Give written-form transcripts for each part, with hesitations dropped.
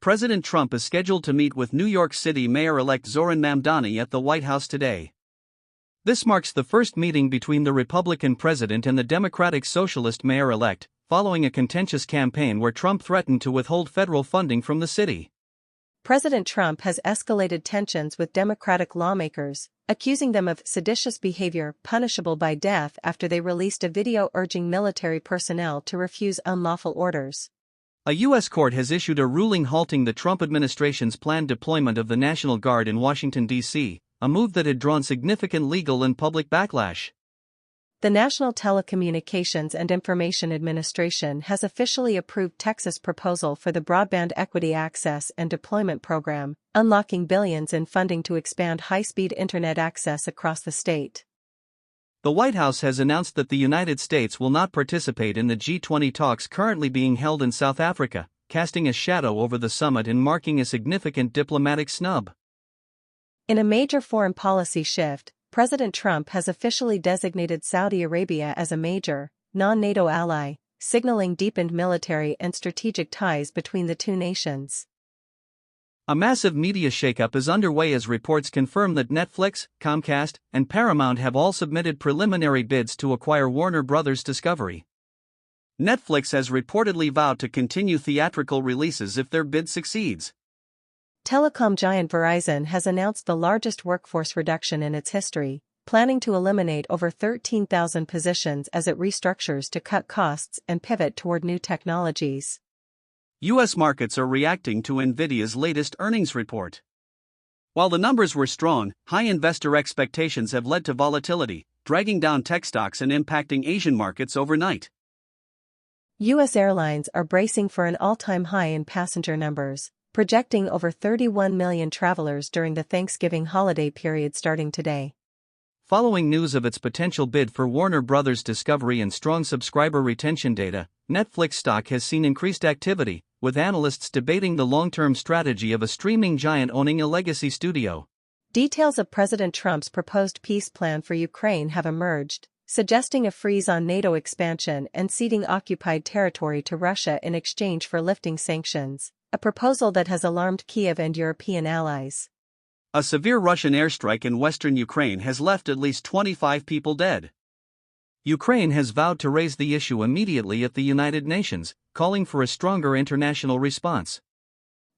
President Trump is scheduled to meet with New York City Mayor-elect Zohran Mamdani at the White House today. This marks the first meeting between the Republican president and the Democratic Socialist mayor-elect, following a contentious campaign where Trump threatened to withhold federal funding from the city. President Trump has escalated tensions with Democratic lawmakers, accusing them of seditious behavior punishable by death after they released a video urging military personnel to refuse unlawful orders. A U.S. court has issued a ruling halting the Trump administration's planned deployment of the National Guard in Washington, D.C., a move that had drawn significant legal and public backlash. The National Telecommunications and Information Administration has officially approved Texas' proposal for the Broadband Equity Access and Deployment Program, unlocking billions in funding to expand high-speed internet access across the state. The White House has announced that the United States will not participate in the G20 talks currently being held in South Africa, casting a shadow over the summit and marking a significant diplomatic snub. In a major foreign policy shift, President Trump has officially designated Saudi Arabia as a major, non-NATO ally, signaling deepened military and strategic ties between the two nations. A massive media shakeup is underway as reports confirm that Netflix, Comcast, and Paramount have all submitted preliminary bids to acquire Warner Bros. Discovery. Netflix has reportedly vowed to continue theatrical releases if their bid succeeds. Telecom giant Verizon has announced the largest workforce reduction in its history, planning to eliminate over 13,000 positions as it restructures to cut costs and pivot toward new technologies. U.S. markets are reacting to Nvidia's latest earnings report. While the numbers were strong, high investor expectations have led to volatility, dragging down tech stocks and impacting Asian markets overnight. U.S. airlines are bracing for an all-time high in passenger numbers, projecting over 31 million travelers during the Thanksgiving holiday period starting today. Following news of its potential bid for Warner Bros. Discovery and strong subscriber retention data, Netflix stock has seen increased activity, with analysts debating the long-term strategy of a streaming giant owning a legacy studio. Details of President Trump's proposed peace plan for Ukraine have emerged, suggesting a freeze on NATO expansion and ceding occupied territory to Russia in exchange for lifting sanctions, a proposal that has alarmed Kyiv and European allies. A severe Russian airstrike in western Ukraine has left at least 25 people dead. Ukraine has vowed to raise the issue immediately at the United Nations, calling for a stronger international response.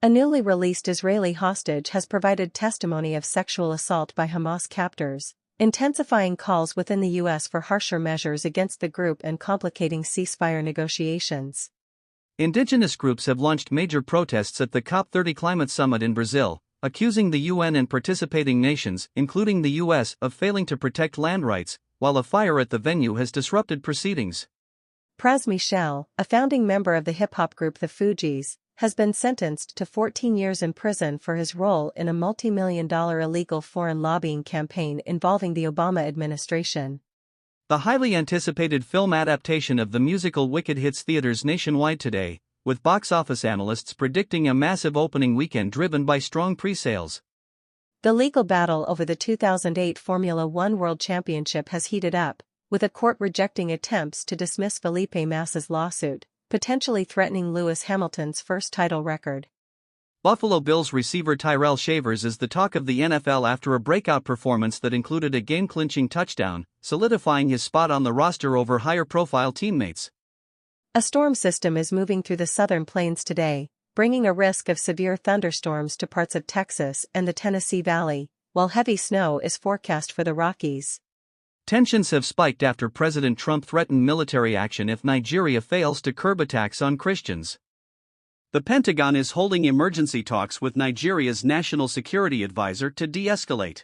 A newly released Israeli hostage has provided testimony of sexual assault by Hamas captors, intensifying calls within the U.S. for harsher measures against the group and complicating ceasefire negotiations. Indigenous groups have launched major protests at the COP30 climate summit in Brazil, accusing the UN and participating nations, including the U.S., of failing to protect land rights, while a fire at the venue has disrupted proceedings. Pras Michel, a founding member of the hip-hop group The Fugees, has been sentenced to 14 years in prison for his role in a multi-million-dollar illegal foreign lobbying campaign involving the Obama administration. The highly anticipated film adaptation of the musical Wicked hits theaters nationwide today, with box office analysts predicting a massive opening weekend driven by strong pre-sales. The legal battle over the 2008 Formula One World Championship has heated up, with a court rejecting attempts to dismiss Felipe Massa's lawsuit, potentially threatening Lewis Hamilton's first title record. Buffalo Bills receiver Tyrell Shavers is the talk of the NFL after a breakout performance that included a game-clinching touchdown, solidifying his spot on the roster over higher-profile teammates. A storm system is moving through the southern plains today, bringing a risk of severe thunderstorms to parts of Texas and the Tennessee Valley, while heavy snow is forecast for the Rockies. Tensions have spiked after President Trump threatened military action if Nigeria fails to curb attacks on Christians. The Pentagon is holding emergency talks with Nigeria's national security advisor to de-escalate.